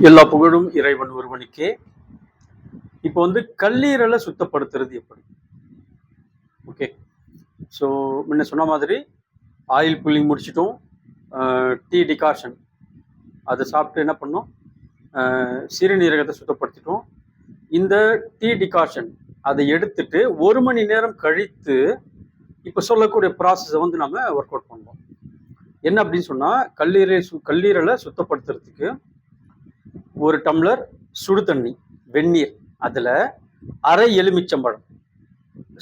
எல்லா புகழும் இறைவன் ஒருவனுக்கே. இப்போ வந்து கல்லீரலை சுத்தப்படுத்துறது எப்படி? ஓகே. ஸோ முன்ன சொன்ன மாதிரி ஆயில் புல்லிங் முடிச்சிட்டோம். டீ டிகாஷன் அதை சாப்பிட்டு என்ன பண்ணோம், சிறுநீரகத்தை சுத்தப்படுத்திட்டோம். இந்த டீ டிகாஷன் அதை எடுத்துட்டு 1 மணி நேரம் கழித்து இப்போ சொல்லக்கூடிய ப்ராசஸை வந்து நம்ம ஒர்க் அவுட் பண்ணுவோம். என்ன அப்படின்னு சொன்னால், கல்லீரலை சுத்தப்படுத்துறதுக்கு 1 டம்ளர் சுடு தண்ணி வெந்நீர், அதில் அரை எலுமிச்சம்பழம்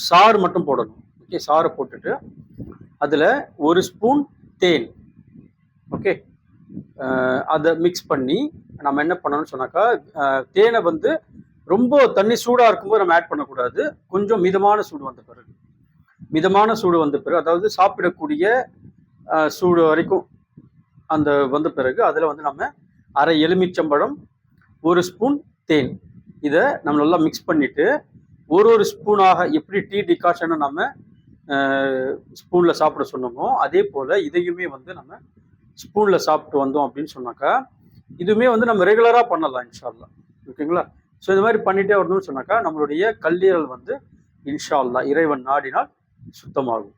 சாறு மட்டும் போடணும். ஓகே, சாறை போட்டுட்டு அதில் 1 ஸ்பூன் தேன், ஓகே, அதை மிக்ஸ் பண்ணி நம்ம என்ன பண்ணணும்னு சொன்னாக்கா, தேனை வந்து ரொம்ப தண்ணி சூடாக இருக்கும்போது நம்ம ஆட் பண்ணக்கூடாது. கொஞ்சம் மிதமான சூடு வந்த பிறகு அதாவது சாப்பிடக்கூடிய சூடு வரைக்கும் அந்த வந்த பிறகு அதில் வந்து நம்ம அரை எலுமிச்சம்பழம் 1 ஸ்பூன் தேன், இதை நம்ம நல்லா மிக்ஸ் பண்ணிட்டு ஒரு ஸ்பூனாக எப்படி டீ டிகாஷனை நம்ம ஸ்பூனில் சாப்பிட சொன்னோமோ அதே போல் இதையுமே வந்து நம்ம ஸ்பூனில் சாப்பிட்டு வந்தோம் அப்படின்னு சொன்னாக்கா, இதுவுமே வந்து நம்ம ரெகுலராக பண்ணலாம் இன்ஷா அல்லாஹ். ஓகேங்களா? ஸோ இந்த மாதிரி பண்ணிகிட்டே வரணும்னு சொன்னாக்கா நம்மளுடைய கல்லீரல் வந்து இன்ஷா அல்லாஹ் இறைவன் நாடினால் சுத்தமாகும்.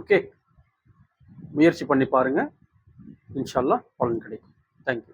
ஓகே, முயற்சி பண்ணி பாருங்க, இன்ஷா அல்லாஹ் பலன் கிடைக்கும். தேங்க்யூ.